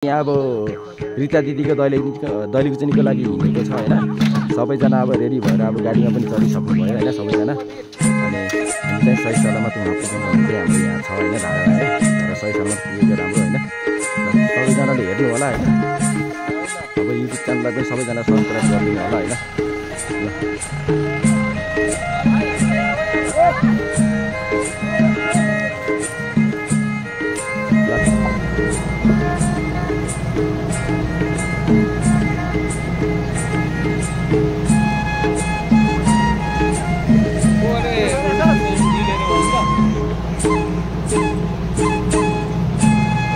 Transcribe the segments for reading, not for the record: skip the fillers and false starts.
यहाँ अब रिता दिदीको दैलेखुचेनीको लागि हिँडेको छ होइन। सबैजना अब रेडी भएर अब गाडीमा पनि चढिसक्नु भयो होइन सबैजना। अनि हामी चाहिँ सही सलामत उहाँ पुग्नु चाहिँ हाम्रो यहाँ छ होइन धारामा है। र सही सलामत पुगेको राम्रो होइन। सबैजनाले हेर्नु होला होइन। अब युट्युब च्यानललाई पनि सबैजना सब्सक्राइब गरिदिनु होला होइन।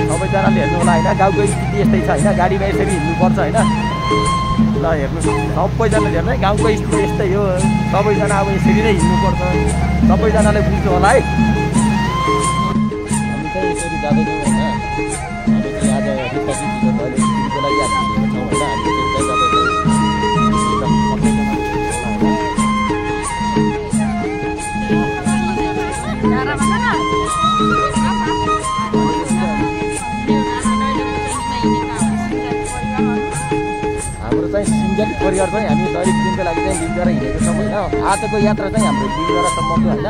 सबैजनाले हेर्नु होला होइन। गाउँको स्थिति यस्तै छ होइन। गाडीमा यसरी हिँड्नुपर्छ होइन। ल हेर्नु सबैजनाले हेर्नु है। गाउँको स्थिति यस्तै हो। सबैजना अब यसरी नै हिँड्नुपर्छ। सबैजनाले बुझ्नु होला है। हामी चाहिँ यसरी जाँदैछौँ होइन। हामी चाहिँ आज रिता दिदीको दैलेखुचेनीको लागि हिँडेको छौँ होइन। हामी चाहिँ जाँदैछौँ। हाम्रो चाहिँ सिङ्गली परिवार चाहिँ हामी दैलेखुचेनीको लागि चाहिँ लिङ्गरा हिँडेको छौँ होइन। आजको यात्रा चाहिँ हाम्रो लिङ्गरासम्मको होइन।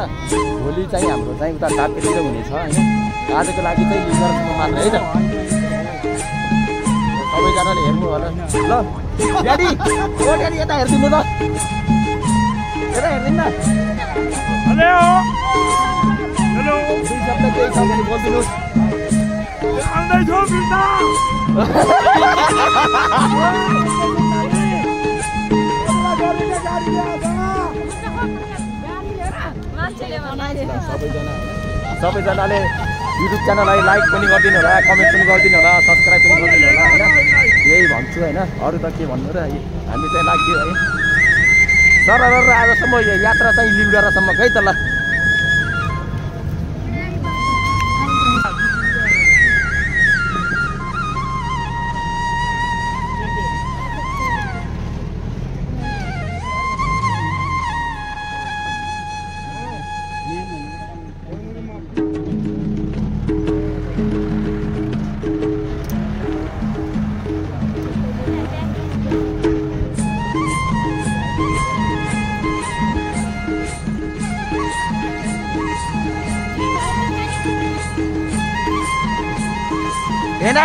भोलि चाहिँ हाम्रो चाहिँ उता टाप्केतिर हुनेछ होइन। आजको लागि चाहिँ लिङ्गरासम्म मात्र है त। सबैजनाले हेर्नु होला। ल ड्याडी ओ ड्याडी यता हेरिदिनु त। यता हेरिदिनु न। हेलो हेलो दुई शब्द केही छ भने बोलिदिनुहोस्। आउँदैछौ बिर्ता सबैजनाले युट्युब च्यानललाई लाइक पनि गरिदिनु होला, कमेन्ट पनि गरिदिनु होला, सब्सक्राइब पनि गरिदिनु होला होइन। यही भन्छु होइन। अरू त के भन्नु र। हामी चाहिँ लाग्यो है सर आजसम्म यात्रा चाहिँ लिङ्गरासम्म है त। ल हेन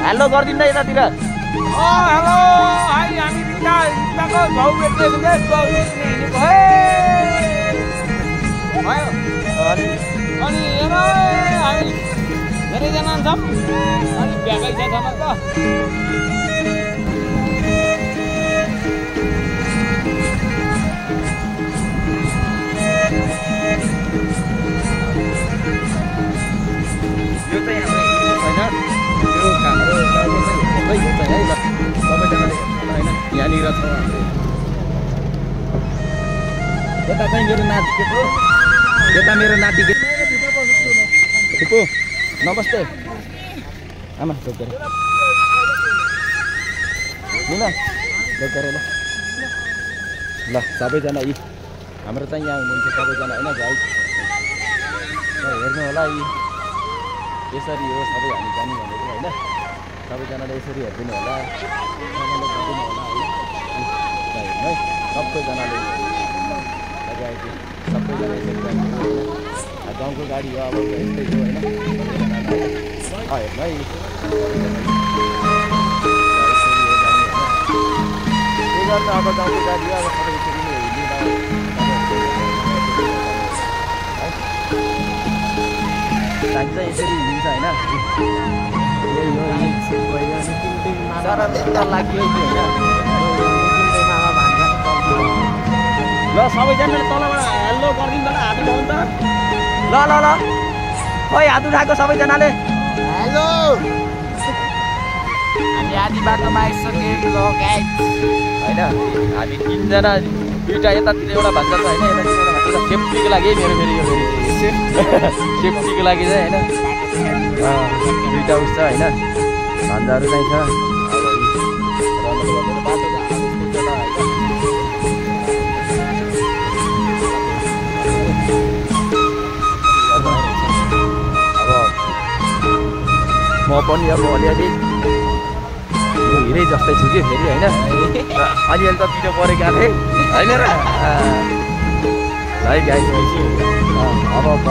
हेलो गरिदिनु यतातिर। हेलो हाई हामी रिताको भाउ भेट्दै हिँडेको है। अनि हेर हामी धेरैजना छौँ। अनि भ्याकै छ त यो चाहिँ हाम्रो होइन। यो हाम्रो गाउँको चाहिँ है यो चाहिँ है। ल सबैजनाले हेर्नु होला होइन। यहाँनिर छ हाम्रो यता चाहिँ मेरो नाति हो। यता मेरो नाति फुपू नमस्ते आमा डक्टर ल डक्टर ल सबैजना यी हाम्रो चाहिँ यहाँ हुनुहुन्छ सबैजना होइन भाइ हेर्नु होला। यी यसरी हो सबै हामी जाने भनेको होइन। सबैजनाले यसरी हेरिदिनु होला, गरिदिनु होला होइन। है सबैजनाले लगाएको सबैजना यसरी जानु गाउँको गाडी हो अब यस्तै हो होइन। हेर्नु है के गर्नु अब गाउँको गाडी हो अब सबै यसरी नै हामी चाहिँ यसरी हिँड्छ होइन। यही हो लाग्यो होइन। ल सबैजनाले तलबाट हेलो गरिदिनु होला, हात उठाउनु त। ल ल ल खोइ हात उठाएको सबैजनाले हेलो। हामी आधी बाटोमा आइसक्यौँ गाइस होइन। हामी तिनजना दुईवटा यतातिर एउटा भान्जा छ होइन। यतातिर एउटा भान्जा सेफ्टीको लागि है मेरो फेरि यो सेफ्टीको लागि चाहिँ होइन। दुईवटा उस छ होइन। भान्जाहरू चाहिँ छ। म पनि अब अलिअलि हिँडे जस्तै छु कि फेरि होइन अलिअलि त पिरो परेका थिएँ होइन र है गाइस अब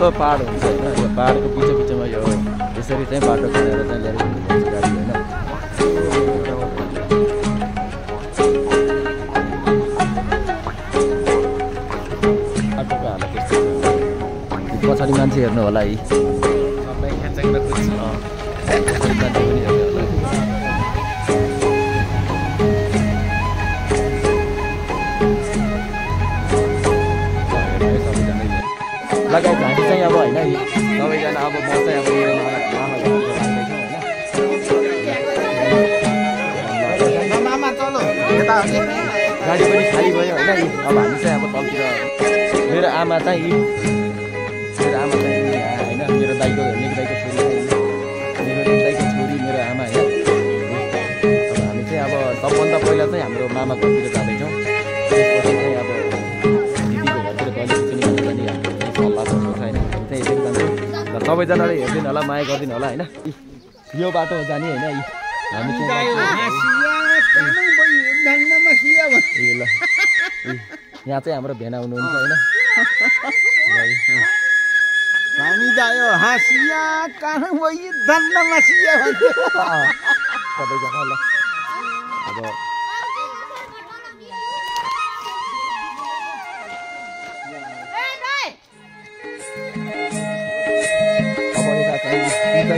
यस्तो पहाड हुन्छ होइन यो पहाडको बिचमा यो यसरी चाहिँ बाटो खनेर चाहिँ लिएर हिँड्नुपर्छ गाडी होइन बाटोको हालत त्यस्तो छ पछाडि मान्छे हेर्नु होला है मान्छे पनि हेर्नु होला लगायत हामी चाहिँ अब होइन सबैजना अब म चाहिँ अब मेरो मामा गाडी पनि खाली भयो होइन अब हामी चाहिँ अब तलतिर मेरो आमा चाहिँ होइन मेरो दाइको छोरी मेरो आमा होइन अब हामी चाहिँ अब सबभन्दा पहिला चाहिँ हाम्रो मामा घरतिर जाँदैछौँ त्यसपछि चाहिँ अब दिदीको घरतिर कहिले पनि जाने सल्लाह गर्नु छैन हामी चाहिँ यसरी जान्छौँ र सबैजनाले हेरिदिनु होला माया गरिदिनु होला होइन यो बाटो जाने होइन हामी चाहिँ यहाँ चाहिँ हाम्रो भेना हुनुहुन्छ होइन हामी जायो हाँसिया कहाँ गयो धन्नमा सिया सबैजना ल अब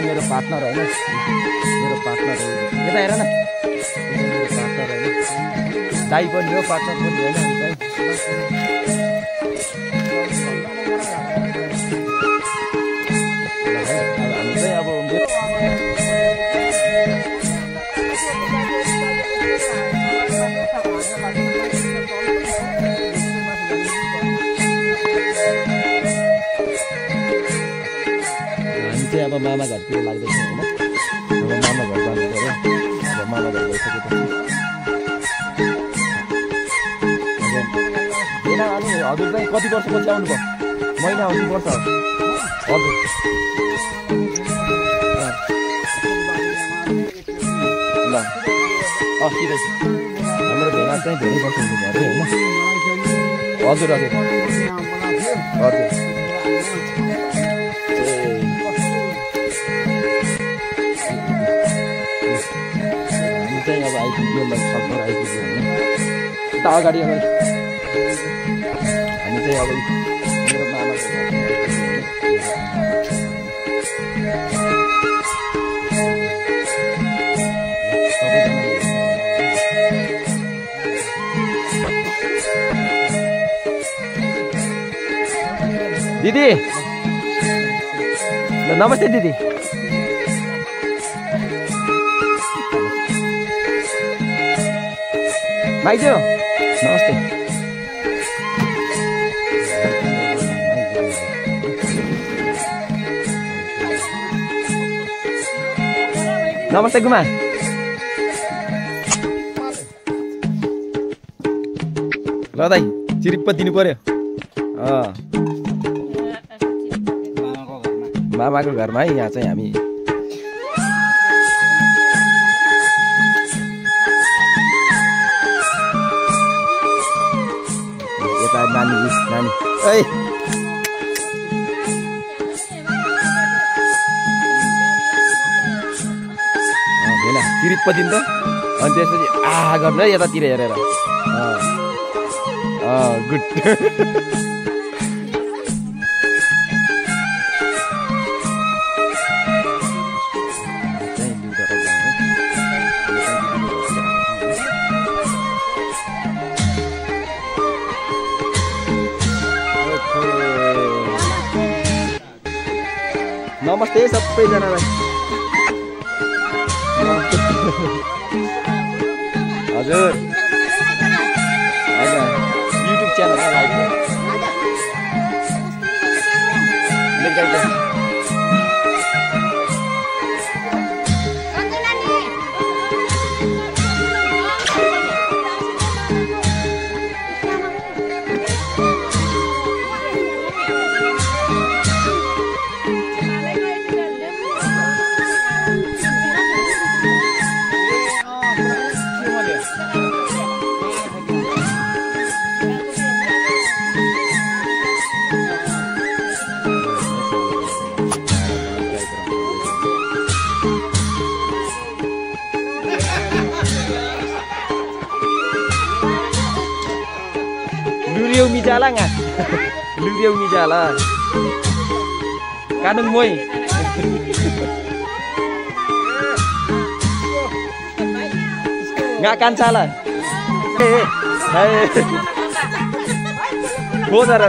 मेरो पार्टनर होइन मेरो पार्टनर हो यता हेर न मेरो पार्टनर होइन दाइ पनि हो पार्टनर पनि होइन हामी चाहिँ अब अब मामा घरतिर लाग्दैछ होइन अब मामा घर जानु पऱ्यो अब मामा घर गइसकेपछि भेना अनि हजुर चाहिँ कति वर्षपछि आउनुभयो महिना हो 2 वर्ष हजुर ल सिधै हाम्रो भेना चाहिँ धेरै वर्ष हुनुभयो अरे होइन हजुर हजुर हजुर चाहिँ अब आइपुग्यो लगभग आइपुग्यो होइन यता अगाडि हामी चाहिँ अब मेरो मामाको दिदी नमस्ते दिदी भाइज्यू नमस्ते नमस्ते गुमा ल दाइ चिरिप्प दिनु पर्यो मामाको घरमा है यहाँ चाहिँ हामी नानी ए भेना चिरिप्प दिन्छ अनि त्यसपछि गर्नु है यतातिर हेरेर गुड नमस्ते सबैजनालाई हजुर हजुर युट्युब च्यानलमा live Luriau Mijala nggak? Luriau Mijala. Kanung Moy. Nggak akan salah. Benar.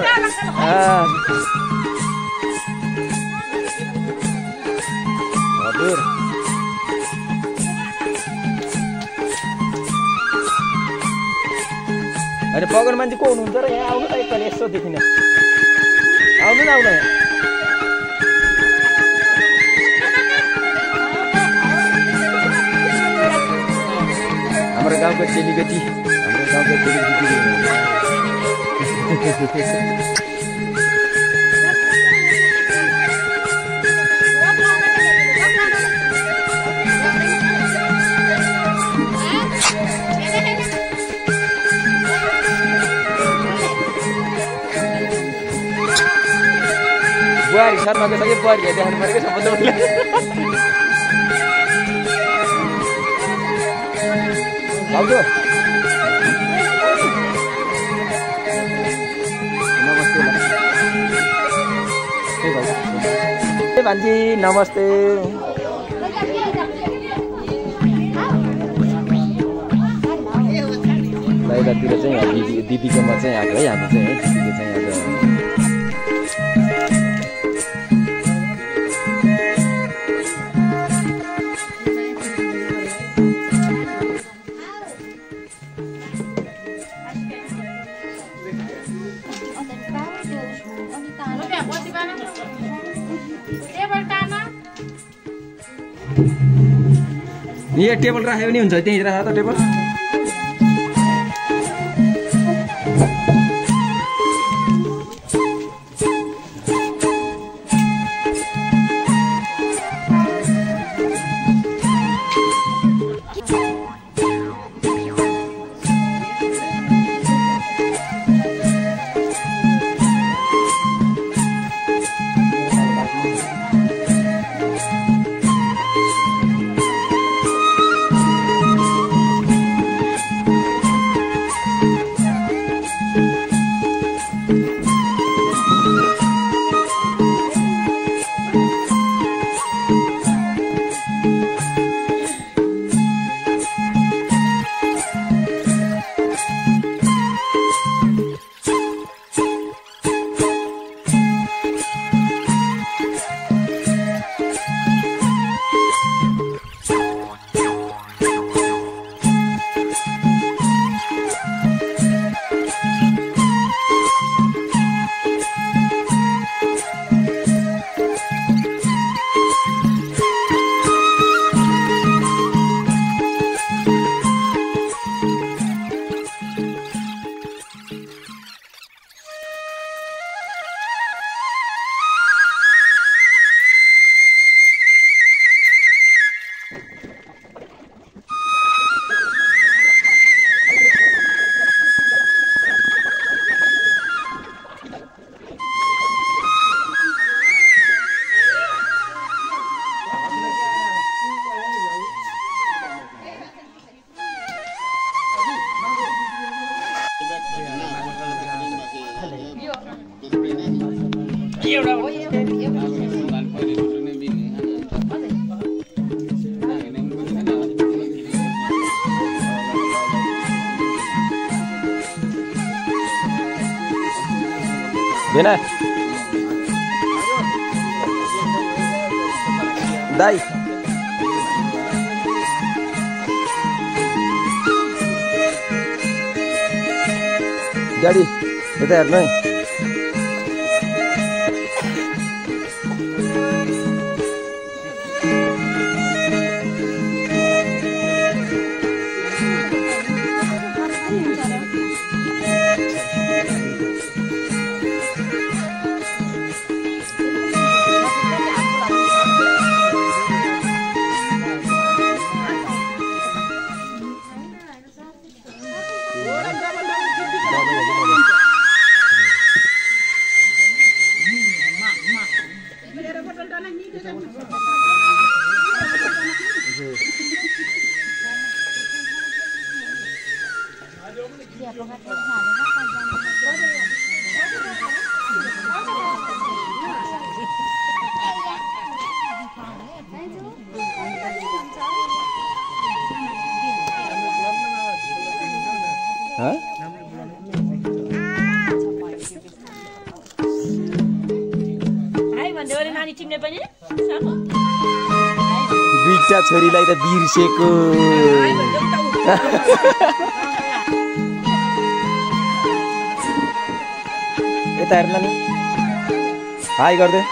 Waduh. Ada pokoknya manji ko huनुहुन्छ र यहाँ आउनु त एकपल्ट यसो देखिन आउनु न आउनु हाम्रो गाउँको चेलीबेटी बुहारी शर्माको सबै बुहारी देखाउनु परेको सबैले आउँदो नमस्ते भान्जी नमस्ते बाहिरतिर चाहिँ दिदीकोमा चाहिँ आएको है हामी चाहिँ है दिदीको चाहिँ आज यहाँ टेबल राख्यो भने हुन्छ त्यहीँ राख त टेबल Bina. Dai. ड्याडी यता हेर्नु है। दुईटा छोरीलाई त बिर्सेको। यता हेर्नु नि हाई गर्दै।